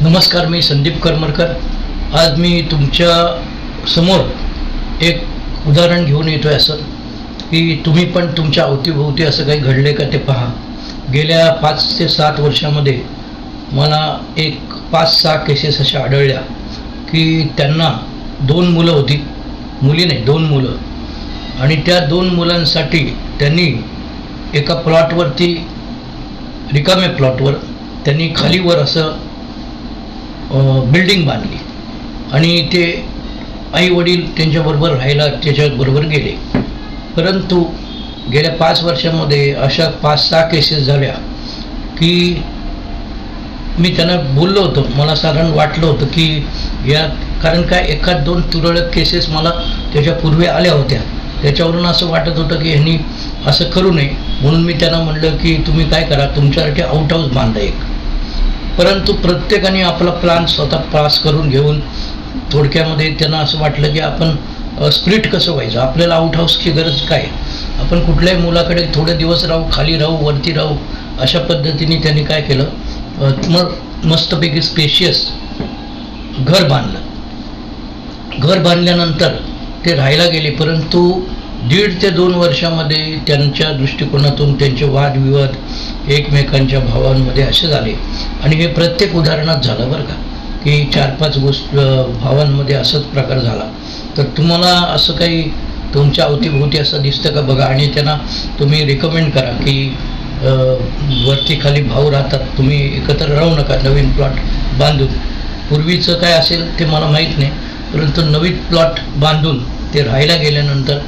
नमस्कार, मी संदीप करमरकर. आज मी तुमच्या समोर एक उदाहरण घेऊन येतो आहे, असं की तुम्ही पण तुमच्या अवतीभोवती असं काही घडले का ते पहा. गेल्या 5 ते 7 वर्षामध्ये मला एक 5-6 केसेस अशा आढळल्या की त्यांना 2 मुलं होती, मुली नाही 2 मुलं, आणि त्या 2 मुलांसाठी त्यांनी एका प्लॉटवरती, रिकाम्या प्लॉटवर त्यांनी खालीवर असं बिल्डिंग बांधली आणि ते आई वडील त्यांच्याबरोबर राहायला त्याच्याबरोबर गेले. परंतु गेल्या 5 वर्षामध्ये अशा 5-6 केसेस झाल्या की मी त्यांना बोललो होतो, मला साधारण वाटलं होतं की या, कारण काय 1-2 तुरळक केसेस मला त्याच्यापूर्वी आल्या होत्या, त्याच्यावरून असं वाटत होतं की ह्यांनी असं करू नये. म्हणून मी त्यांना म्हणलं की तुम्ही काय करा, तुमच्यासाठी आउट हाऊस बांधा एक. परंतु प्रत्येकाने आपला प्लॅन स्वतः पास करून घेऊन थोडक्यामध्ये त्यांना असं वाटलं की आपण स्प्लिट कसं व्हायचं, आपल्याला आउट हाऊसची गरज काय, आपण कुठल्याही मुलाकडे थोडे दिवस राहू, खाली राहू, वरती राहू, अशा पद्धतीने त्यांनी काय केलं, मग मस्तपैकी स्पेशियस घर बांधलं. घर बांधल्यानंतर ते राहायला गेले. परंतु 1.5 ते 2 वर्षामध्ये त्यांच्या दृष्टिकोनातून त्यांचे वादविवाद एकमेकांच्या भावांमध्ये असे झाले, आणि हे प्रत्येक उदाहरणात झालं बरं का, की 4-5 भावांमध्ये असंच प्रकार झाला. तर तुम्हाला असं काही तुमच्या अवतीभोवती असं दिसतं का बघा, आणि त्यांना तुम्ही रिकमेंड करा की वरती खाली भाऊ राहतात, तुम्ही एकत्र राहू नका नवीन प्लॉट बांधून. पूर्वीचं काय असेल ते मला माहीत नाही, परंतु नवीन प्लॉट बांधून ते राहायला गेल्यानंतर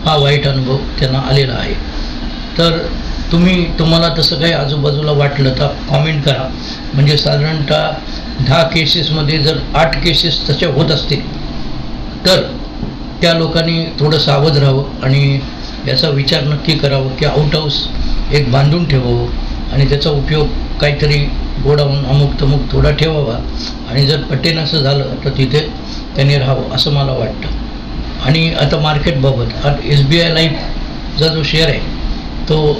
हा वाईट अनुभव त्यांना आलेला आहे. तर तुम्हाला तसं काही आजूबाजूला वाटलं तर कॉमेंट करा. म्हणजे साधारणतः 10 केसेसमध्ये जर 8 केसेस तशा होत असतील तर त्या लोकांनी थोडं सावध राहावं आणि याचा विचार नक्की करावं की आउट हाऊस एक बांधून ठेवावं आणि त्याचा उपयोग काहीतरी गोडाऊन अमुक तमुक थोडा ठेवावा, आणि जर पटेन असं झालं तर तिथे त्यांनी राहावं असं मला वाटतं. आणि आता मार्केटबाबत, आता SBI लाईफचा जो शेअर आहे तो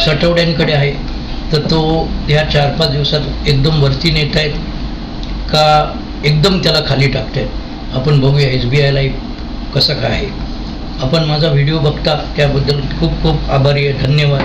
सटवड्यांकडे आहे, तर तो ह्या 4-5 दिवसात एकदम वरती नेत आहेत का एकदम त्याला खाली टाकत आहेत, आपण बघूया SBI लाईफ कसं काय आहे. आपण माझा व्हिडिओ बघता त्याबद्दल खूप खूप आभारी आहे. धन्यवाद.